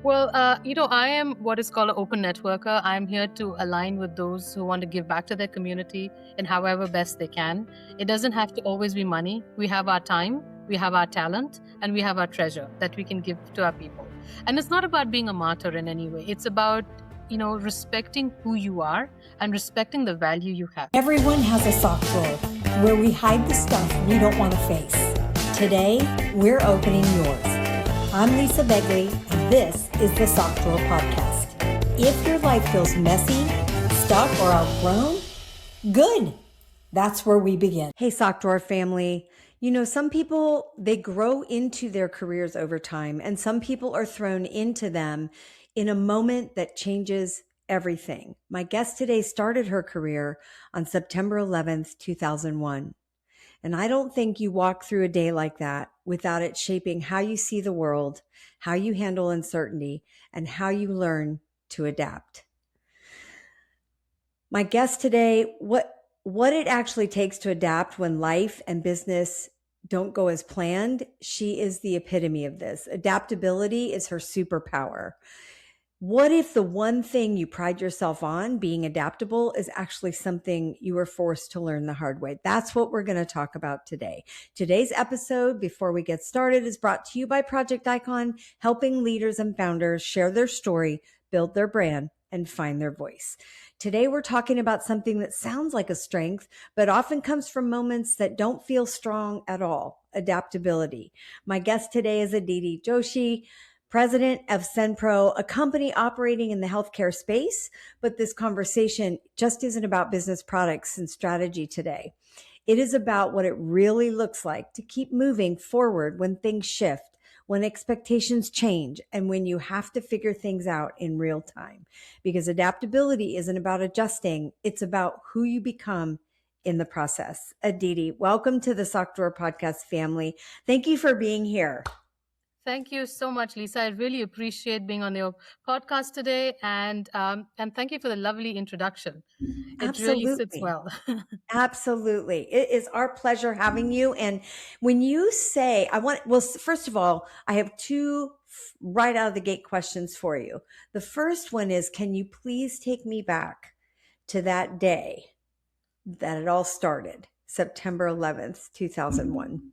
I am what is called an open networker. I'm here to align with those who want to give back to their community in however best they can. It doesn't have to always be money. We have our time, we have our talent, and we have our treasure that we can give to our people. And it's not about being a martyr in any way. It's about, respecting who you are and respecting the value you have. Everyone has a sock drawer where we hide the stuff we don't want to face. Today, we're opening yours. I'm Lisa Begley, and this is the Sock Drawer Podcast. If your life feels messy, stuck, or outgrown, good. That's where we begin. Hey, Sock Drawer family. Some people, they grow into their careers over time, and some people are thrown into them in a moment that changes everything. My guest today started her career on September 11th, 2001. And I don't think you walk through a day like that without it shaping how you see the world, how you handle uncertainty, and how you learn to adapt. My guest today, what it actually takes to adapt when life and business don't go as planned, she is the epitome of this. Adaptability is her superpower. What if the one thing you pride yourself on, being adaptable, is actually something you were forced to learn the hard way? That's what we're going to talk about today. Today's episode, before we get started, is brought to you by Project Icon, helping leaders and founders share their story, build their brand, and find their voice. Today, we're talking about something that sounds like a strength, but often comes from moments that don't feel strong at all: adaptability. My guest today is Aditi Joshi, president of Senpro, a company operating in the healthcare space. But this conversation just isn't about business products and strategy today. It is about what it really looks like to keep moving forward when things shift, when expectations change, and when you have to figure things out in real time. Because adaptability isn't about adjusting, it's about who you become in the process. Aditi, welcome to the Sock Drawer Podcast family. Thank you for being here. Thank you so much, Lisa. I really appreciate being on your podcast today, and thank you for the lovely introduction. It Absolutely. really sits well. Absolutely. It is our pleasure having you. And when you say, first of all, I have two right out of the gate questions for you. The first one is, can you please take me back to that day that it all started, September 11th, 2001?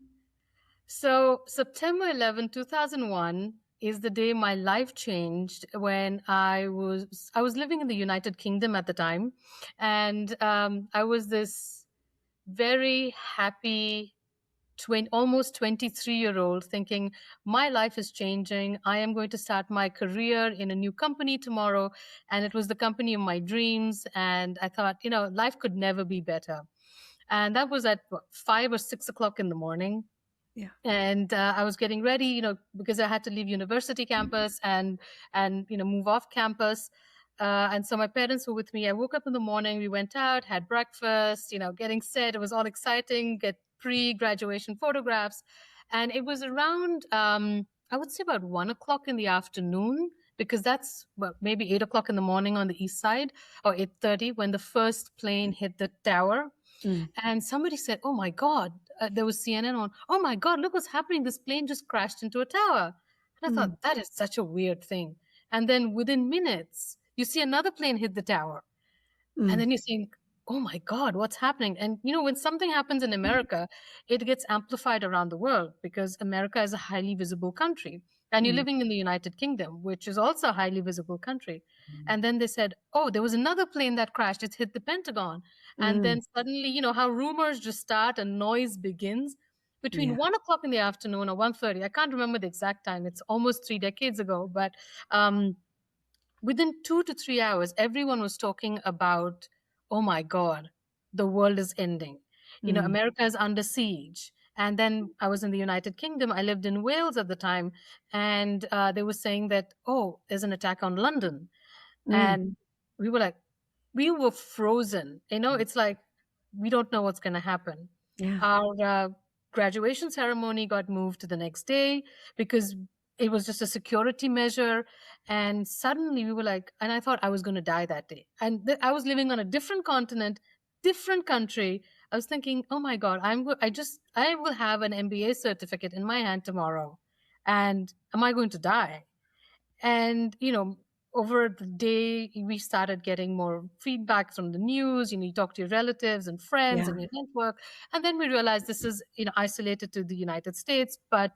So September 11, 2001 is the day my life changed when I was living in the United Kingdom at the time. And I was this very happy, almost 23-year-old thinking my life is changing. I am going to start my career in a new company tomorrow. And it was the company of my dreams. And I thought, life could never be better. And that was at 5 or 6 o'clock in the morning. Yeah. And I was getting ready, because I had to leave university campus and move off campus. And so my parents were with me. I woke up in the morning, we went out, had breakfast, getting set. It was all exciting, get pre-graduation photographs. And it was around, I would say about 1 o'clock in the afternoon, because that's maybe 8 o'clock in the morning on the east side, or 8:30 when the first plane hit the tower. And somebody said, oh my God, there was CNN on, oh my God, look what's happening. This plane just crashed into a tower. And I thought, that is such a weird thing. And then within minutes, you see another plane hit the tower. And then you think, oh my God, what's happening? And, when something happens in America, it gets amplified around the world because America is a highly visible country. And you're living in the United Kingdom, which is also a highly visible country. And then they said, oh, there was another plane that crashed. It hit the Pentagon. And then suddenly, how rumors just start and noise begins. Between 1 o'clock in the afternoon or 1:30, I can't remember the exact time. It's almost 3 decades ago. But within 2 to 3 hours, everyone was talking about, oh my God, the world is ending. America is under siege. And then I was in the United Kingdom. I lived in Wales at the time. And they were saying that, oh, there's an attack on London. And we were frozen. It's like, we don't know what's going to happen. Yeah. Our graduation ceremony got moved to the next day because it was just a security measure. And suddenly we were like, and I thought I was going to die that day. And I was living on a different continent, different country. I was thinking, oh my God, I will have an MBA certificate in my hand tomorrow. And am I going to die? And, over the day, we started getting more feedback from the news. You talk to your relatives and friends Yeah. and your network. And then we realized this is, isolated to the United States, but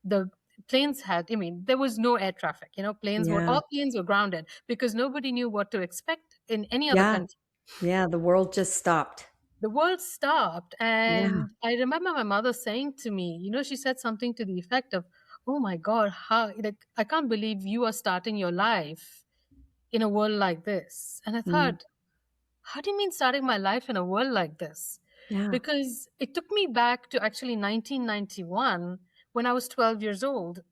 the planes had, there was no air traffic. Yeah. All planes were grounded because nobody knew what to expect in any other Yeah. country. Yeah. The world just stopped. The world stopped. Yeah. And I remember my mother saying to me, she said something to the effect of, "Oh my God, how, like, I can't believe you are starting your life in a world like this." And I Mm. thought, how do you mean starting my life in a world like this? Yeah. Because it took me back to actually 1991 when I was 12 years old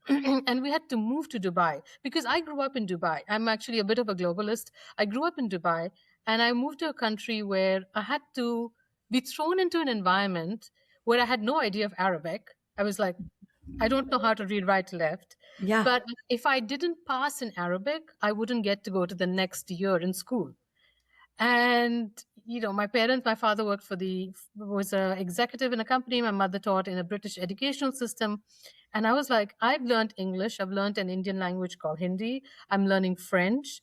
and we had to move to Dubai because I grew up in Dubai. I'm actually a bit of a globalist. I grew up in Dubai and I moved to a country where I had to be thrown into an environment where I had no idea of Arabic. I was like, I don't know how to read right left. Yeah. But if I didn't pass in Arabic, I wouldn't get to go to the next year in school. And my father worked was a executive in a company. My mother taught in a British educational system. And I was like, I've learned English. I've learned an Indian language called Hindi. I'm learning French.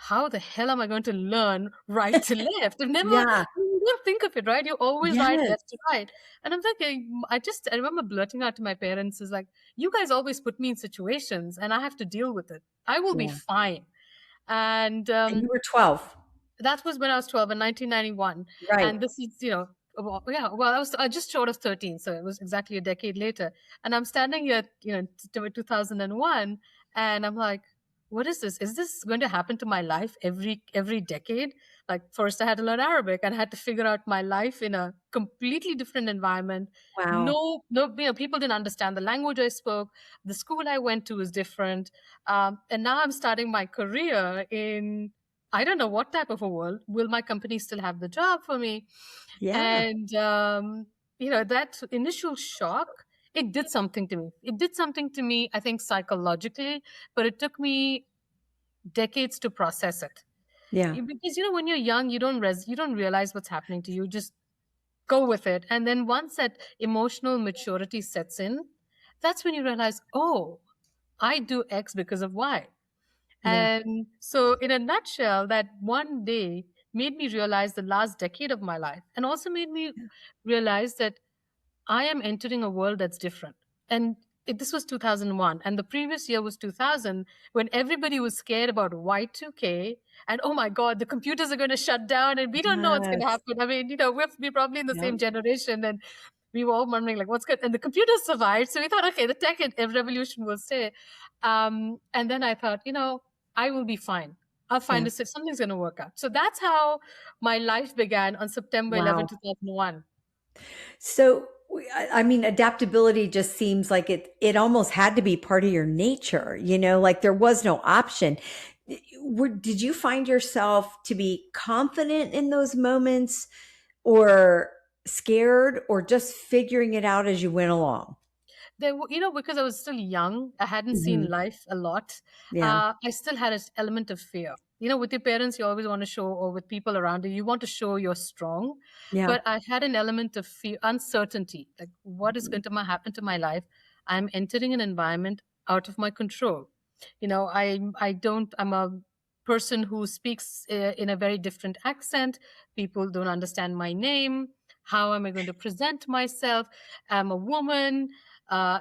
How the hell am I going to learn right to left? Yeah. You don't think of it, right? You always write Yes. left to right. And I'm thinking, I remember blurting out to my parents, is like, you guys always put me in situations and I have to deal with it. I will be Yeah. fine. And And you were 12. that was when I was 12 in 1991. Right. And this is, well, I just short of 13. So it was exactly a decade later. And I'm standing here, 2001. And I'm like, what is this? Is this going to happen to my life every decade? Like first I had to learn Arabic and I had to figure out my life in a completely different environment. Wow. No, people didn't understand the language I spoke. The school I went to was different. And now I'm starting my career in, I don't know what type of a world. Will my company still have the job for me? Yeah. And, that initial shock, it did something to me. It did something to me, I think, psychologically, but it took me decades to process it. Yeah. Because, when you're young, you don't realize what's happening to you. Just go with it. And then once that emotional maturity sets in, that's when you realize, oh, I do X because of Y. Yeah. And so, in a nutshell, that one day made me realize the last decade of my life and also made me realize that I am entering a world that's different. And this was 2001, and the previous year was 2000, when everybody was scared about Y2K. And oh my God, the computers are going to shut down, and we don't know what's going to Yes. happen. I mean, we're probably in the Yep. same generation, and we were all wondering, like, what's good? And the computers survived. So we thought, okay, the tech revolution will stay. And then I thought, I will be fine. I'll Yeah. find something's going to work out. So that's how my life began on September 11, Wow. 2001. So, I mean, adaptability just seems like it almost had to be part of your nature, like there was no option. Did you find yourself to be confident in those moments or scared or just figuring it out as you went along? Because I was still young, I hadn't seen Hmm. life a lot. Yeah. I still had an element of fear. With your parents, you always want to show, or with people around you, you want to show you're strong. Yeah. But I had an element of fear, uncertainty, like what is Mhm. going to happen to my life? I'm entering an environment out of my control. I'm a person who speaks in a very different accent. People don't understand my name. How am I going to present myself? I'm a woman.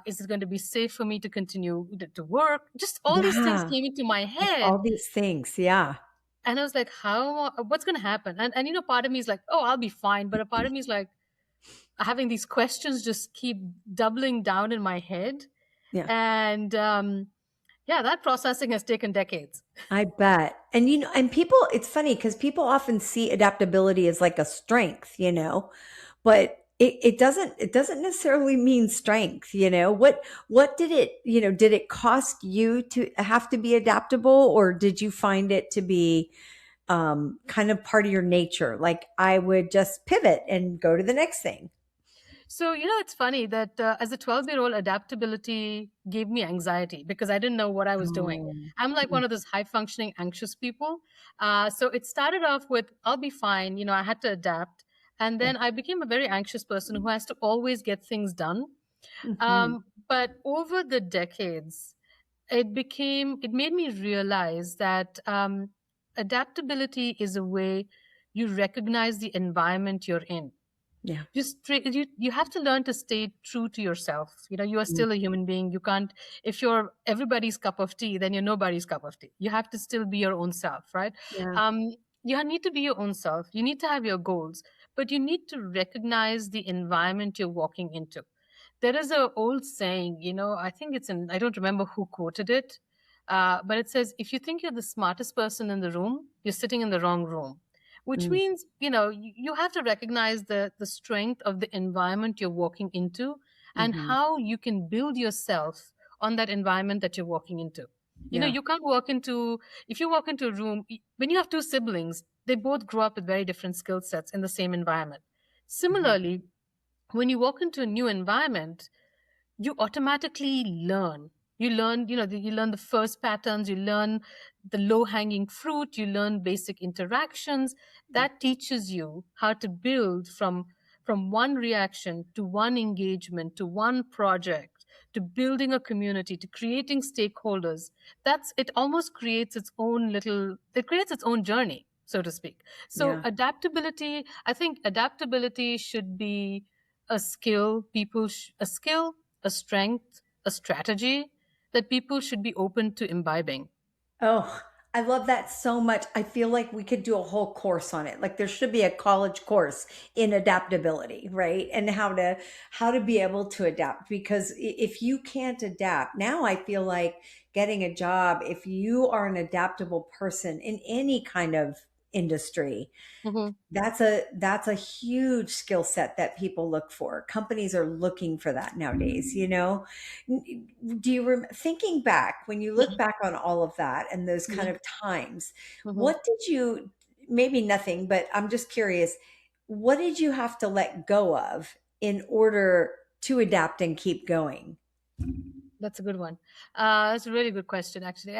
Is it going to be safe for me to continue to work? Just all these things Yeah. came into my Like head. all these things. Yeah. And I was like, what's going to happen? And part of me is like, oh, I'll be fine. But a part of me is like, having these questions just keep doubling down in my head. Yeah. And yeah, that processing has taken decades. I bet. And and people, it's funny because people often see adaptability as like a strength, but it doesn't necessarily mean strength, what did it cost you to have to be adaptable, or did you find it to be kind of part of your nature? Like I would just pivot and go to the next thing. So, it's funny that as a 12-year-old, adaptability gave me anxiety because I didn't know what I was doing. Oh, I'm like mm, one of those high functioning, anxious people. So it started off with, I'll be fine. I had to adapt. And yeah. then I became a very anxious person who has to always get things done. Mhm. But over the decades, it made me realize that adaptability is a way you recognize the environment you're in. Yeah. You have to learn to stay true to yourself. You are Mm. still a human being. You can't, if you're everybody's cup of tea, then you're nobody's cup of tea. You have to still be your own self, right? Yeah. um you need to be your own self. You need to have your goals, but you need to recognize the environment you're walking into. There is a old saying, I think I don't remember who quoted it, but it says, if you think you're the smartest person in the room, you're sitting in the wrong room. Which Mm. means, you have to recognize the strength of the environment you're walking into, and Hmm. how you can build yourself on that environment that you're walking into. Yeah. You can't walk into, if you walk into a room, when you have two siblings, they both grow up with very different skill sets in the same environment. Hmm. Similarly, when you walk into a new environment, you automatically learn. You learn the first patterns, you learn the low hanging fruit, you learn basic interactions. Yeah. That teaches you how to build from one reaction to one engagement to one project, to building a community, to creating stakeholders. That's it. Almost creates its own little it creates its own journey, so to speak. So Yeah. adaptability, I think adaptability should be a skill a skill, a strength, a strategy that people should be open to imbibing. Oh, I love that so much. I feel like we could do a whole course on it. Like there should be a college course in adaptability, right? And how to be able to adapt, because if you can't adapt, now I feel like getting a job, if you are an adaptable person in any kind of industry, Hmm. that's a huge skill set that people look for. Companies are looking for that nowadays, you know. Do you thinking back, when you look back on all of that and those kind Yeah. of times, Hmm. what did you, maybe nothing, but I'm just curious, what did you have to let go of in order to adapt and keep going? That's a good one. That's a really good question, actually.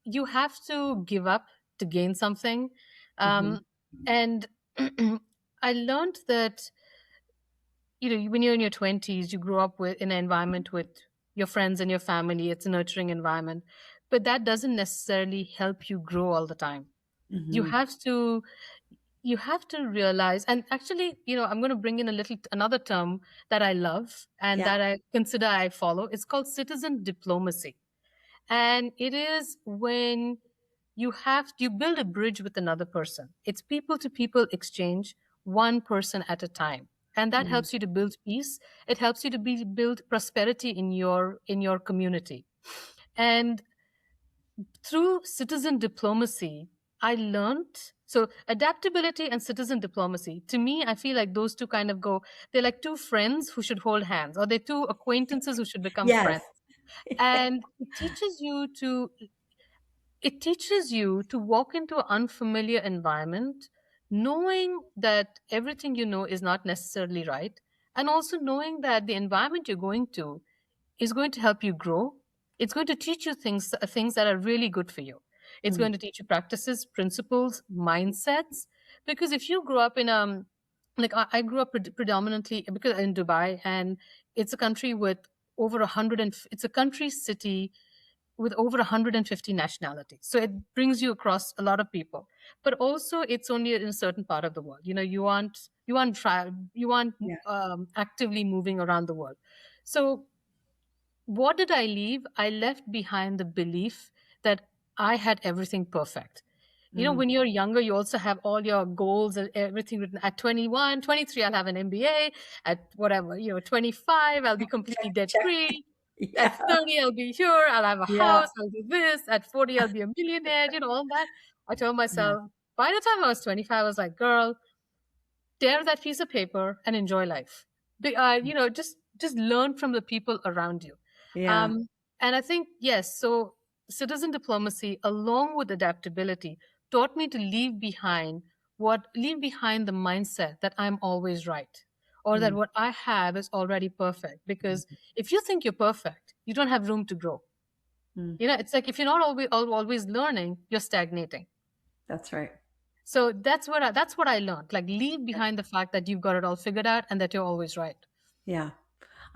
You have to give up to gain something. Hmm. Um, and I learned that, when you're in your 20s, you grow up in an environment with your friends and your family. It's a nurturing environment, but that doesn't necessarily help you grow all the time. You Hmm. have to you have to realize, and actually, I'm going to bring in another term that I love and Yeah. that I consider I follow. It's called citizen diplomacy. And it is when you build a bridge with another person. It's people to people exchange, one person at a time. And that Mm. helps you to build peace. It helps you to build prosperity in your community. And through citizen diplomacy, I learned, so adaptability and citizen diplomacy. To me, I feel like those two kind of go, they're like two friends who should hold hands, or they're two acquaintances who should become Yes. friends. And it teaches you to walk into an unfamiliar environment, knowing that everything you know is not necessarily right, and also knowing that the environment you're going to is going to help you grow. It's going to teach you things that are really good for you. It's Mm. going to teach you practices, principles, mindsets. Because if you grow up in like I grew up predominantly because in Dubai, and it's a country with over 100, and it's a country city with over 150 nationalities. So it brings you across a lot of people. But also it's only in a certain part of the world. You aren't Yeah. actively moving around the world. So what did I leave? I left behind the belief that I had everything perfect. Mm. When you're younger, you also have all your goals and everything written. At 21, 23, I'll have an MBA. At whatever, 25, I'll be completely debt Check. free. At Yeah. 30, I'll be here. I'll have a Yeah. house. I'll do this. At 40, I'll be a millionaire. All that. I told Yeah. myself, by the time I was 25, I was like, girl, tear that piece of paper and enjoy life. Just learn from the people around you. Yeah. um, and I think, yes, so citizen diplomacy along with adaptability taught me to leave behind the mindset that I'm always right, or that Mm. what I have is already perfect. Because if you think you're perfect, you don't have room to grow. Mm. It's like, if you're not always learning, you're stagnating. That's right. So that's what I learned. Like, leave behind the fact that you've got it all figured out and that you're always right. Yeah.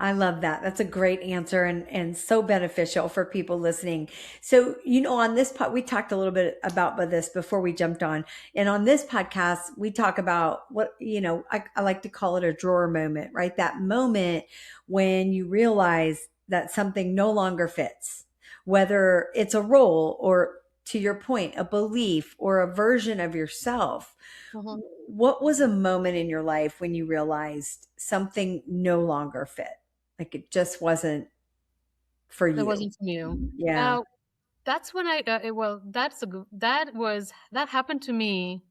I love that. That's a great answer and so beneficial for people listening. So, on this we talked a little bit about this before we jumped on. And on this podcast, we talk about what, I like to call it a drawer moment, right? That moment when you realize that something no longer fits, whether it's a role or, to your point, a belief or a version of yourself. Mhm. What was a moment in your life when you realized something no longer fit? Like it just wasn't for That you. wasn't new. Yeah. Uh, that's when well, that happened to me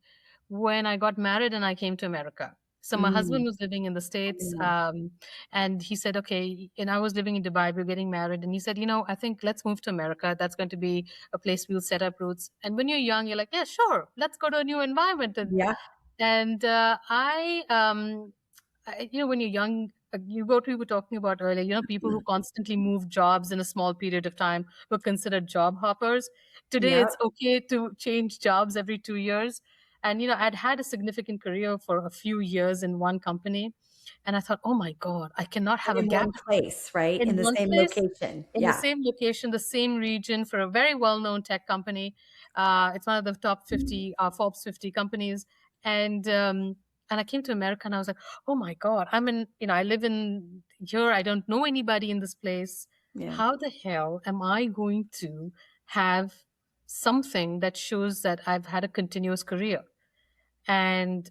when I got married and I came to America. So my Mm. husband was living in the States, Mm. and he said, okay, and I was living in Dubai, we are getting married. And he said, I think let's move to America. That's going to be a place we'll set up roots. And when you're young, you're like, yeah, sure, let's go to a new environment. Yeah. When you're young, you go to we were talking about earlier, people who constantly move jobs in a small period of time were considered job hoppers. Today, Yeah. it's okay to change jobs every 2 years. And, I'd had a significant career for a few years in one company. And I thought, oh my God, I cannot have a In gap one place, right? in In the one same place, location. in the Yeah. same location, the same region for a very well-known tech company. It's one of the top 50 Forbes 50 companies, and I came to America and I was like, oh my God, I live in here. I don't know anybody in this place. Yeah. How the hell am I going to have something that shows that I've had a continuous career? And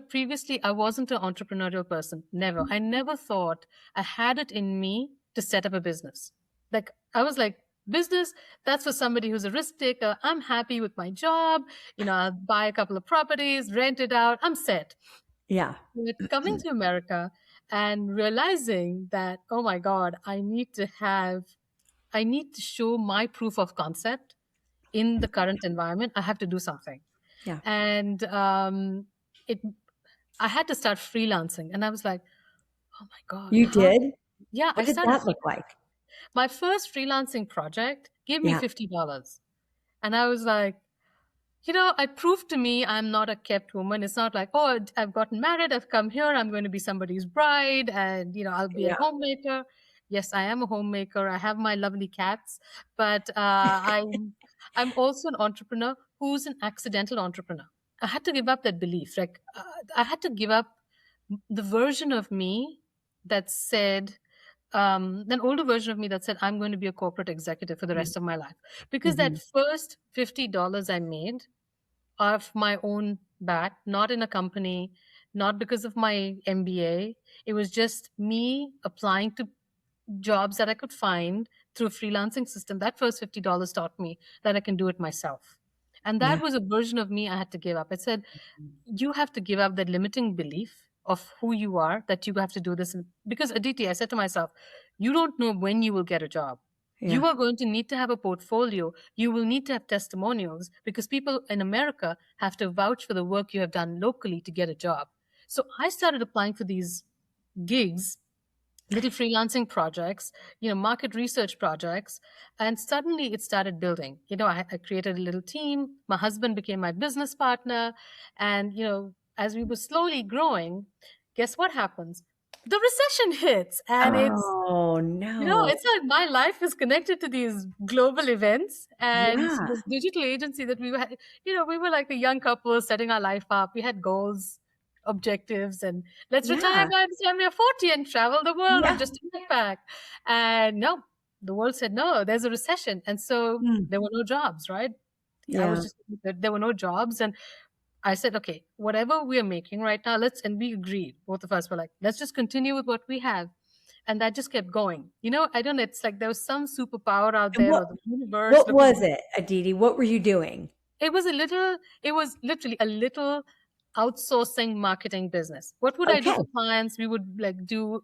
previously I wasn't an entrepreneurial person. Never. I never thought I had it in me to set up a business. Like, I was like, business, that's for somebody who's a risk taker. I'm happy with my job. I'll buy a couple of properties, rent it out. I'm set. Yeah. But coming to America and realizing that, oh my God, I need to show my proof of concept in the current environment. I have to do something. Yeah. And it I had to start freelancing, and I was like, oh my God, You how? did? Yeah, I What did started that look like? my first freelancing project gave me Yeah. $50. And I was like, it proved to me I'm not a kept woman. It's not like, oh, I've gotten married, I've come here, I'm going to be somebody's bride, and I'll be a Yeah. homemaker. Yes, I am a homemaker. I have my lovely cats, but I'm also an entrepreneur who's an accidental entrepreneur. I had to give up that belief. Like, I had to give up the version of me that said, an older version of me that said, I'm going to be a corporate executive for the rest of my life. Because that Mhm. first $50 I made of my own bat, not in a company, not because of my MBA. It was just me applying to jobs that I could find through a freelancing system. That first $50 taught me that I can do it myself. And Yeah. that was a version of me I had to give up. It said, you have to give up that limiting belief of who you are, that you have to do this. Because Aditi, I said to myself, you don't know when you will get a job. Yeah. You are going to need to have a portfolio. You will need to have testimonials because people in America have to vouch for the work you have done locally to get a job. So I started applying for these gigs, little freelancing projects, market research projects, and suddenly it started building. I created a little team. My husband became my business partner, and as we were slowly growing, guess what happens? The recession hits, and Oh, no. it's like my life is connected to these global events. And so Yeah. this digital agency that we were like a young couple setting our life up. We had goals, objectives, and let's retire Yeah. by the time we're 40 and travel the world with Yeah. just a backpack. And no, the world said, no, there's a recession. And so Mm. there were no jobs, right? I was Yeah. just, there were no jobs. And I said, okay, whatever we are making right now, and we agreed, both of us were like, let's just continue with what we have. And that just kept going. I don't know, it's like there was some superpower out And there what or the universe what looking. was it, Aditi? What were you doing? It was literally a little outsourcing marketing business. What would I do Okay. for clients? We would like do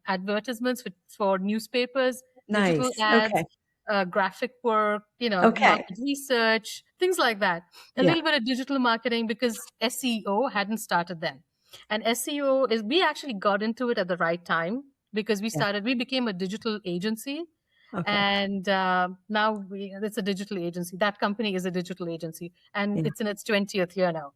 advertisements for newspapers, digital Nice. Okay. ads, graphic work, Okay. market research, things like that. A Yeah. little bit of digital marketing because SEO hadn't started then. And SEO we actually got into it at the right time because Yeah. we became a digital agency, Okay. and now it's a digital agency. That company is a digital agency, and Yeah. it's in its 20th year now.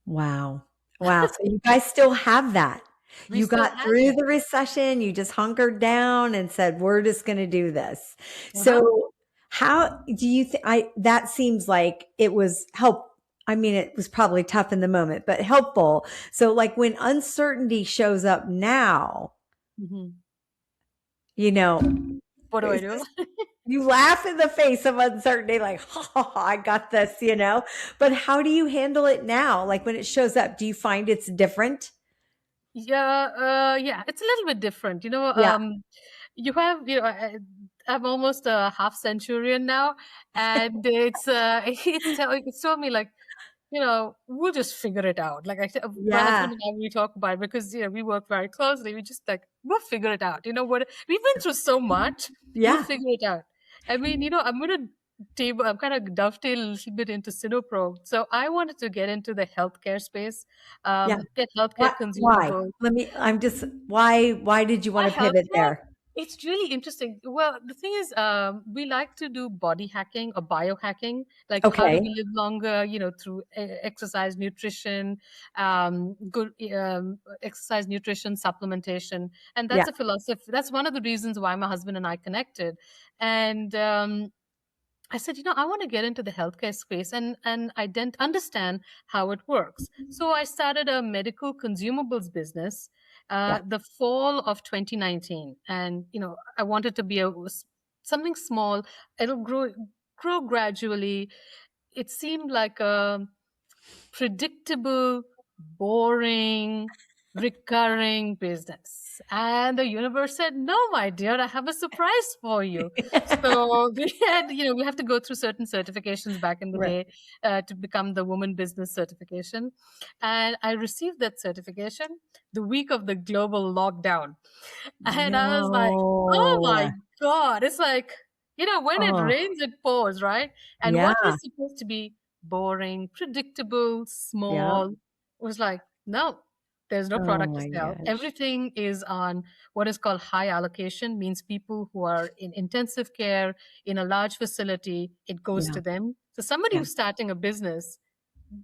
Wow. Wow. So you guys still have that. We You still got had through that. the recession, you just hunkered down and said, "We're just gonna do this." Uh-huh. So, how do you think I that seems like it was help I mean, it was probably tough in the moment, but helpful. So, like, when uncertainty shows up now, Mhm. you know, What do I is do? this you laugh in the face of uncertainty like, "Ha, ha, ha, I got this," you know? But how do you handle it now? Like, when it shows up, do you find it's different? Yeah, it's a little bit different. Yeah. You have, I'm almost a half centurion now, and it's told me like, we'll just figure it out. Like my Yeah. husband and I, we talk about it because we work very closely. We just like we'll figure it out. You know what? We've been through so much. We'll Yeah. figure it out. I mean, I'm kind of dovetail a little bit into Sinopro. So I wanted to get into the healthcare space, Yeah. get healthcare Why? consumables. I'm just why did you Why wanna pivot healthcare? there? It's really interesting. Well, the thing is, we like to do body hacking or biohacking, like how do Okay. we live longer, through exercise, nutrition, good exercise, nutrition, supplementation. And Yeah. that's a philosophy. That's one of the reasons why my husband and I connected. And I said, I want to get into the healthcare space and I didn't understand how it works. So I started a medical consumables business Yeah. the fall of 2019, and I wanted to be something small. It'll grow gradually. It seemed like a predictable, boring, recurring business. And the universe said, "No, my dear, I have a surprise for you." So we have to go through certain certifications back in the Right. day to become the woman business certification. And I received that certification the week of the global lockdown. And I was like, oh No. my God. It's like, when it Oh, rains, it pours, right? And what yeah. was supposed to be boring, predictable, Yep. small was like, no, there's no Oh product to my sell. gosh. Everything is on what is called high allocation, means people who are in intensive care in a large facility, it goes Yeah. to them. So somebody Yeah. who's starting a business,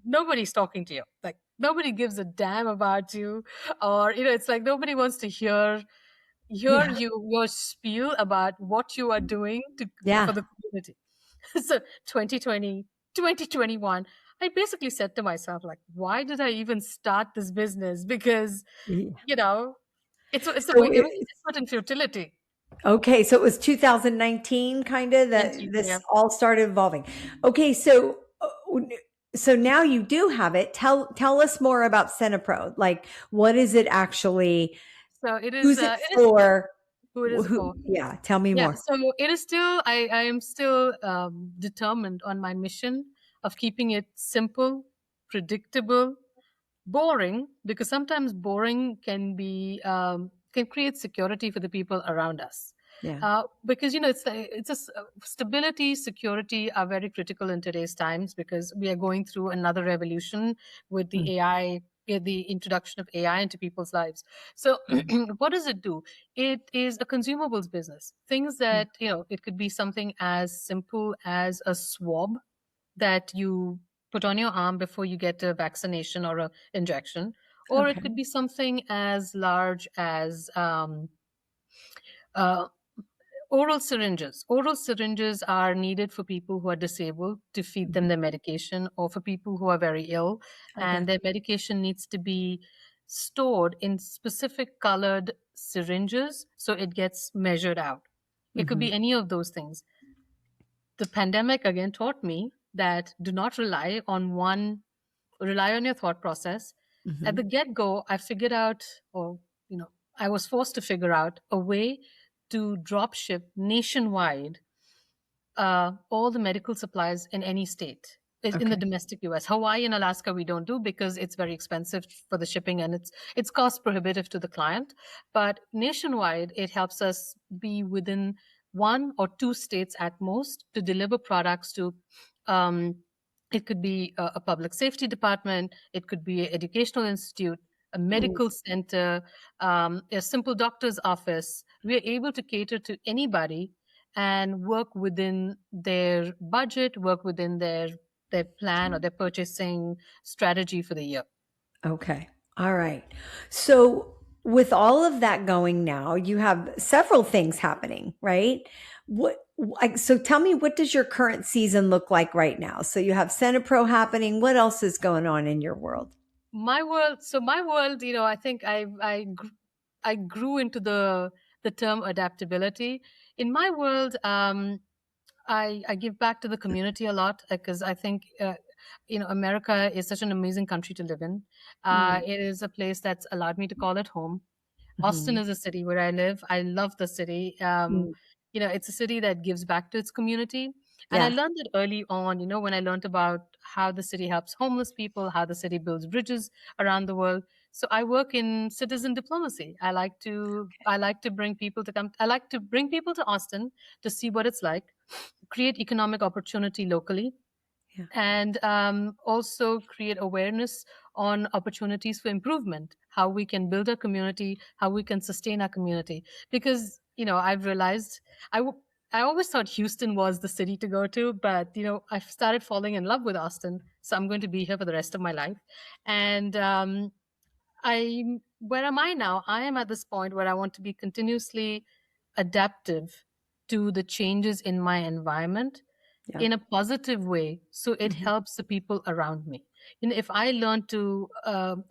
nobody's talking to you. Like nobody gives a damn about you, or it's like nobody wants to hear Yeah. your spiel about what you are doing for Yeah. the community. So 2020, 2021, I basically said to myself, like, why did I even start this business? Because, Yeah. you know, So it was just put in futility. okay, so it was 2019 kinda that 19, this yeah. all started evolving. Okay, so now you do have it. Tell us more about Cenepro. Like, what is it actually? So Who's it it is for? who it is Who for. yeah, tell me Yeah, more. so it is still, I am still determined on my mission of keeping it simple, predictable, boring, because sometimes boring can create security for the people around us. Yeah. Because stability, security are very critical in today's times because we are going through another revolution with Mm, the AI, the introduction of AI into people's lives. So, mm, what does it do? It is a consumables business. Things mm. that it could be something as simple as a swab that you put on your arm before you get a vaccination or a injection, or it could Okay. be something as large as uh, oral syringes. Oral syringes are needed for people who are disabled to feed them Mhm. their medication, or for people who are very ill Okay. and their medication needs to be stored in specific colored syringes so it gets measured out. It could be Mhm. any of those things. The pandemic again taught me that do not rely on your thought process. At the Mhm. get go, I figured out, or, I was forced to figure out a way to drop ship nationwide all the medical supplies in any state in the Okay. domestic US. Hawaii and Alaska we don't do because it's very expensive for the shipping and it's cost prohibitive to the client. But nationwide, it helps us be within one or two states at most to deliver products to. Um, it could be a public safety department. It could be an educational institute, a Mm, medical center, a simple doctor's office. We are able to cater to anybody and work within their budget, work within their plan or their purchasing strategy for the year. okay. All right. So with all of that going now, you have several things happening, right? So tell me, what does your current season look like right now? So you have Senapro happening. What else is going on in your world? My world, I think I grew into the term adaptability. In my world, I give back to the community a lot because I think America is such an amazing country to live in. Mm, It is a place that's allowed me to call it home. Austin mhm. is a city where I live. I love the city. Mm, It's a city that gives back to its community. And I yeah, learned it early on, when I learned about how the city helps homeless people, how the city builds bridges around the world. So I work in citizen diplomacy. I like to bring people to come. I like to bring people to Austin to see what it's like, create economic opportunity locally, yeah, and also create awareness on opportunities for improvement, how we can build a community, how we can sustain our community. Because I've realized I w- I always thought Houston was the city to go to, but I've started falling in love with Austin, so I'm going to be here for the rest of my life. And where am I now? I am at this point where I want to be continuously adaptive to the changes in my environment yeah. in a positive way, so it Mhm. helps the people around me. If I learn to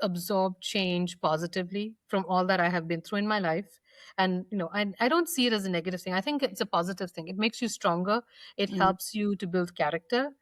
absorb change positively from all that I have been through in my life, and I don't see it as a negative thing. I think it's a positive thing. It makes you stronger. It Mm, helps you to build character.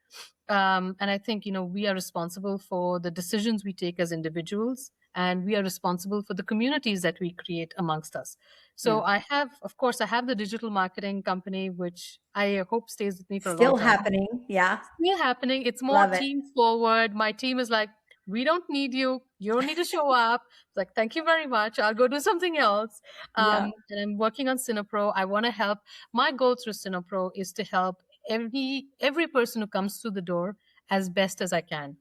And I think we are responsible for the decisions we take as individuals, and we are responsible for the communities that we create amongst us. So yeah. of course, I have the digital marketing company, which I hope stays with me for a long Still time. happening. Yeah. Still happening. It's more Love it. team forward. My team is like, we don't need you. You don't need to show up. It's like, thank you very much. I'll go do something else. Yeah. And I'm working on Cinepro. I want to help. My goal through Cinepro is to help every person who comes through the door as best as I can.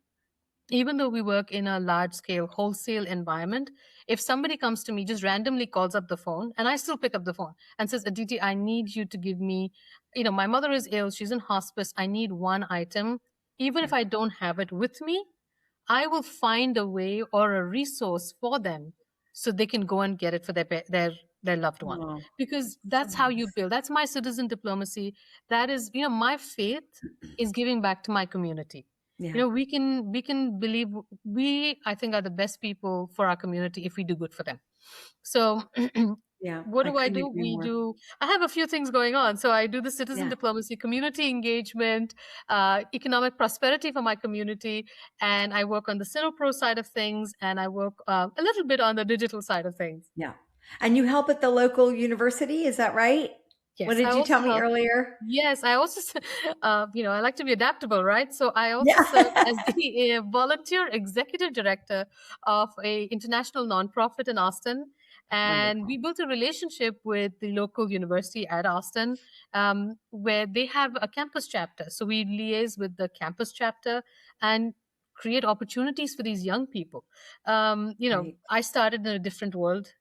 Even though we work in a large scale wholesale environment, if somebody comes to me, just randomly calls up the phone, and I still pick up the phone and says, Aditi, I need you to give me, my mother is ill, she's in hospice, I need one item. Even Yeah. if I don't have it with me, I will find a way or a resource for them so they can go and get it for their loved one. Oh, Because so that's how you nice. build. That's my citizen diplomacy. That is, my faith is giving back to my community. Yeah. We can believe we, I think, are the best people for our community if we do good for them. So Yeah. what I do I couldn't do? agree more. I have a few things going on. So I do the citizen Yeah. diplomacy, community engagement, economic prosperity for my community, and I work on the Cinepro side of things, and I work a little bit on the digital side of things. Yeah. And you help at the local university, is that right? What Yes, I did you tell also me help. earlier? Yes, I also, I like to be adaptable, right? So I also serve Yeah. as the volunteer executive director of a international nonprofit in Austin. And we Wonderful. built a relationship with the local university at Austin, where they have a campus chapter. So we liaise with the campus chapter and create opportunities for these young people. Right. I started in a different world.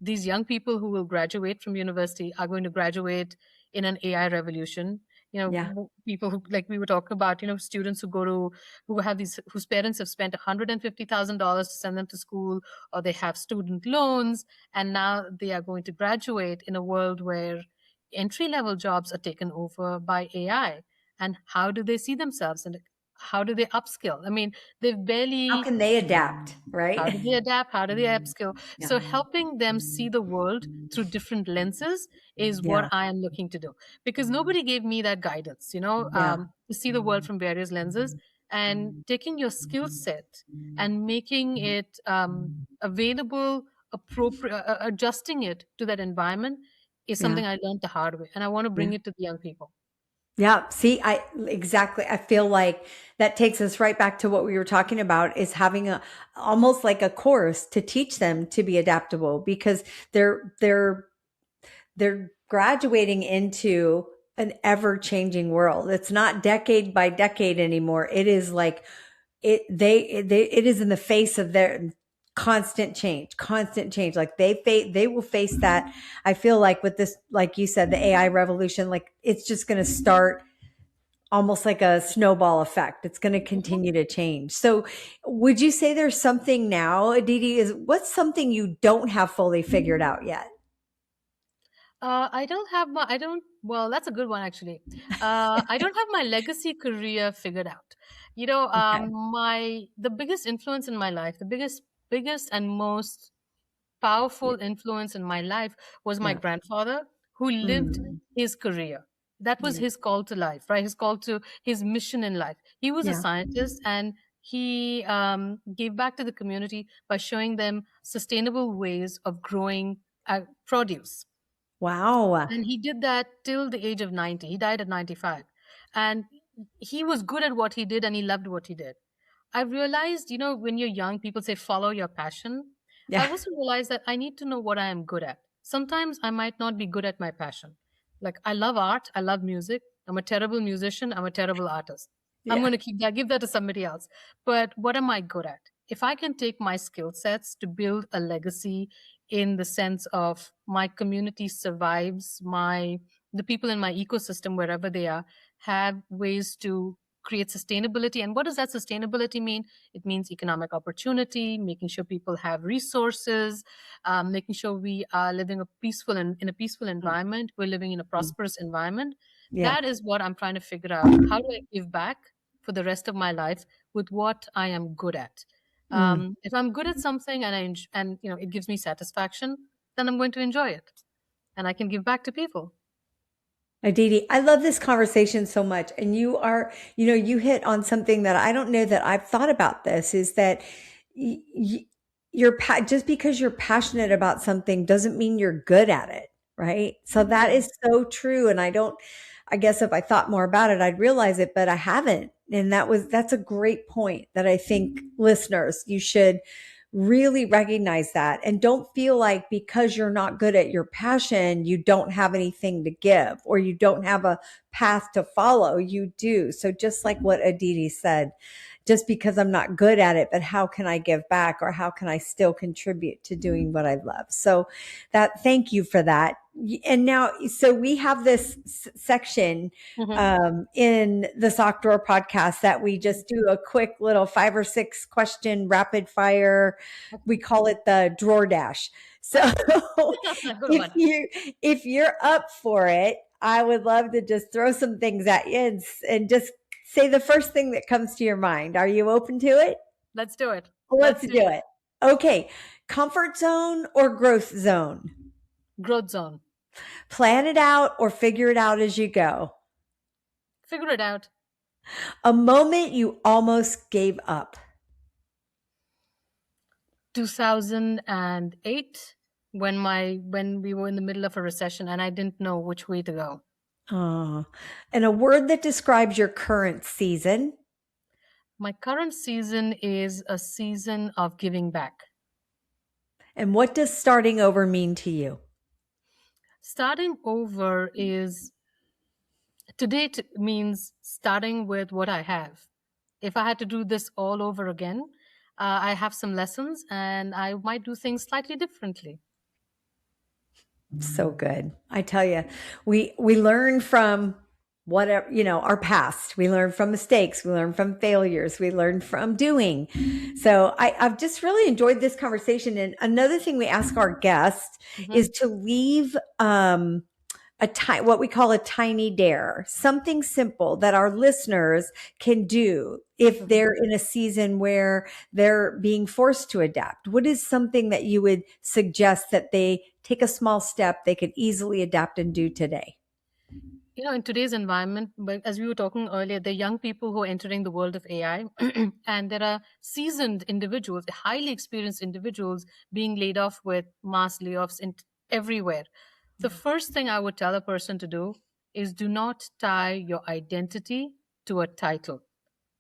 These young people who will graduate from university are going to graduate in an AI revolution. Yeah. People who, like we were talking about, students who have whose parents have spent $150,000 to send them to school, or they have student loans, and now they are going to graduate in a world where entry level jobs are taken over by AI. And how do they see themselves, and how do they upskill? I mean, they've How barely can they adapt? how Right. do they adapt? How do they upskill? Yeah. So helping them see the world through different lenses is what Yeah. I am looking to do, because nobody gave me that guidance, Yeah. to see the world from various lenses, and taking your skill set and making it available, appropriate, adjusting it to that environment is Yeah. something I learned the hard way, and I want to Yeah. bring it to the young people. Yeah. See, I exactly. I feel like that takes us right back to what we were talking about, is having a almost like a course to teach them to be adaptable, because they're graduating into an ever changing world. It's not decade by decade anymore. It is like it is in the face of their constant change. Like they will face that. Mhm. I feel like with this, like you said, the AI revolution, like it's just going to start. almost like a snowball effect. It's going to Mhm. continue to change. So, would you say there's something now, Aditi, is what's something you don't have fully figured out yet? I don't have my, I don't, well, that's a good one actually. I don't have my legacy career figured out. Okay. The biggest influence in my life, biggest and most powerful Yeah. influence in my life was my Yeah. grandfather who lived Mm. his career. That was Yeah. his call to life, right? His call to his mission in life. He was a Yeah. scientist and he gave back to the community by showing them sustainable ways of growing produce. Wow. And he did that till the age of 90. He died at 95. And he was good at what he did and he loved what he did. I realized, when you're young, people say follow your passion. Yeah. I also realized that I need to know what I am good at. Sometimes I might not be good at my passion. Like I love art, I love music. I'm a terrible musician, I'm a terrible artist. I'm Yeah. going to give that to somebody else. But what am I good at? If I can take my skill sets to build a legacy in the sense of my community survives, my the people in my ecosystem wherever they are have ways to create sustainability. And what does that sustainability mean? It means economic opportunity, making sure people have resources, making sure we are living in a peaceful environment. We're living in a Mm. prosperous environment. Yeah. That is what I'm trying to figure out. How do I give back for the rest of my life with what I am good at? Mm. If I'm good at something and it gives me satisfaction, then I'm going to enjoy it, and I can give back to people. Aditi, I love this conversation so much. And you hit on something that I don't know that I've thought about this is that y- y- just because you're passionate about something doesn't mean you're good at it. Right. So that Yeah. is so true. And I guess if I thought more about it, I'd realize it, but I haven't. And that's a great point that I think listeners, you should really recognize that and don't feel like because you're not good at your passion, you don't have anything to give or you don't have a path to follow. You do. So just like what Aditi said, just because I'm not good at it, but how can I give back or how can I still contribute to doing what I love? So thank you for that. And now, so we have this section Hmm. in the Sock Drawer podcast that we just do a quick little 5 or 6 question rapid fire. We call it the drawer dash. So Good if one. you're up for it, I would love to just throw some things at you and just say the first thing that comes to your mind. Are you open to it? Let's do it. Let's Let's do do it. it. Okay. Comfort zone or growth zone? Growth zone. Plan it out or figure it out as you go. Figure it out. A moment you almost gave up. 2008, when we were in the middle of a recession and I didn't know which way to go. Oh, and a word that describes your current season. My current season is a season of giving back. And what does starting over mean to you? Starting over is means starting with what I have. If I had to do this all over again, I have some lessons and I might do things slightly differently. So good. I tell you, we learn from whatever, our past. We learn from mistakes. We learn from failures. We learn from doing. So I've just really enjoyed this conversation. And another thing we ask our guests Mhm. is to leave what we call a tiny dare, something simple that our listeners can do if Mhm. they're in a season where they're being forced to adapt. What is something that you would suggest that they take a small step they could easily adapt and do today? In today's environment, but as we were talking earlier, there are young people who are entering the world of AI, and there are seasoned individuals, highly experienced individuals being laid off with mass layoffs everywhere. The first thing I would tell a person to do is do not tie your identity to a title.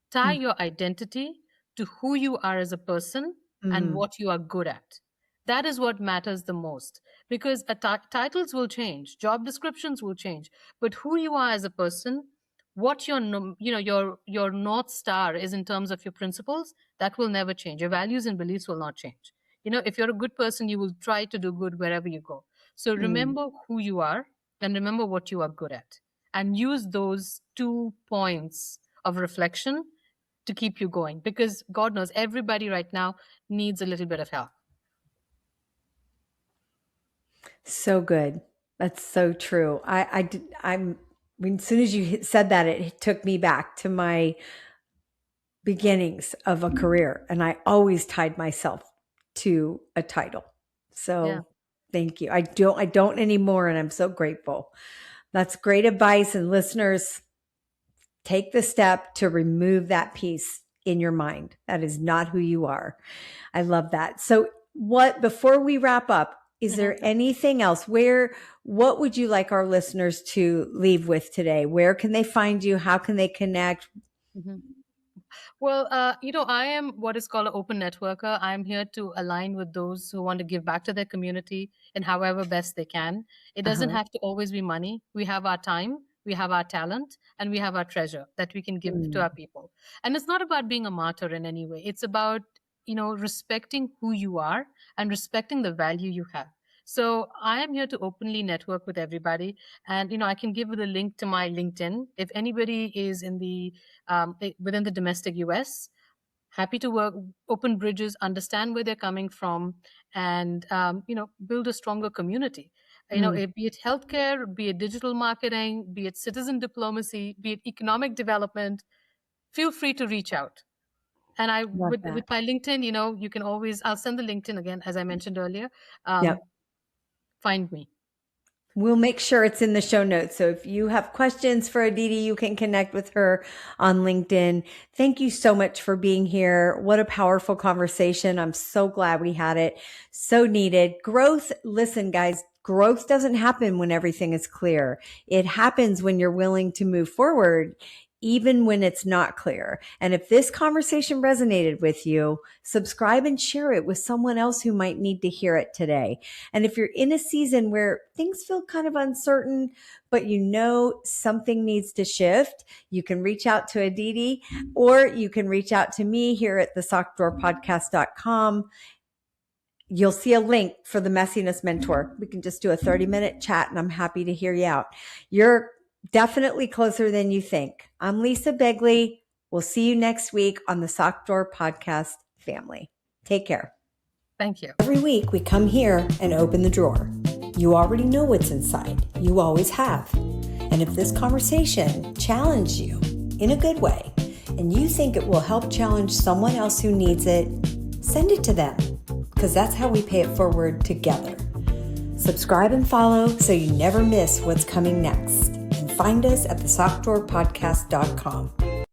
Tie Mm. your identity to who you are as a person and Mm. what you are good at. That is what matters the most, because titles will change, job descriptions will change, but who you are as a person, what your north star is in terms of your principles, that will never change. Your values and beliefs will not change. If you're a good person, you will try to do good wherever you go. So Mm. remember who you are and remember what you are good at. and use those 2 points of reflection to keep you going, because God knows everybody right now needs a little bit of help. So good. That's so true. As soon as you said that, it took me back to my beginnings of a career, and I always tied myself to a title. Yeah. So thank you. I don't anymore, and I'm so grateful. That's great advice. And listeners, take the step to remove that piece in your mind. That is not who you are. I love that. So before we wrap up, is there anything else what would you like our listeners to leave with today? Where can they find you? How can they connect? Mm-hmm. Well, I am what is called an open networker. I'm here to align with those who want to give back to their community in however best they can. It doesn't Uh-huh. have to always be money. We have our time, we have our talent, and we have our treasure that we can give to Mm, our people. And it's not about being a martyr in any way. It's about, respecting who you are and respecting the value you have. So I am here to openly network with everybody. And, I can give you the link to my LinkedIn. If anybody is within the domestic US, happy to work, open bridges, understand where they're coming from, and build a stronger community. mm, Be it healthcare, be it digital marketing, be it citizen diplomacy, be it economic development, feel free to reach out. And I, love with that. my LinkedIn, you can always, I'll send the LinkedIn again, as I mentioned earlier. Yep. Find me. We'll make sure it's in the show notes. So if you have questions for Aditi, you can connect with her on LinkedIn. Thank you so much for being here. What a powerful conversation. I'm so glad we had it. So needed. Growth. Listen, guys, growth doesn't happen when everything is clear. It happens when you're willing to move forward, even when it's not clear. And if this conversation resonated with you, subscribe and share it with someone else who might need to hear it today. And if you're in a season where things feel kind of uncertain, but something needs to shift, you can reach out to Aditi, or you can reach out to me here at thesockdrawerpodcast.com. You'll see a link for the Messiness Mentor. We can just do a 30-minute chat, and I'm happy to hear you out. You're definitely closer than you think. I'm Lisa Begley. We'll see you next week on the Sock Drawer Podcast family. Take care. Thank you. Every week we come here and open the drawer. You already know what's inside. You always have. And if this conversation challenged you in a good way, and you think it will help challenge someone else who needs it, send it to them, because that's how we pay it forward together. Subscribe and follow so you never miss what's coming next. And find us at thesockdrawerpodcast.com.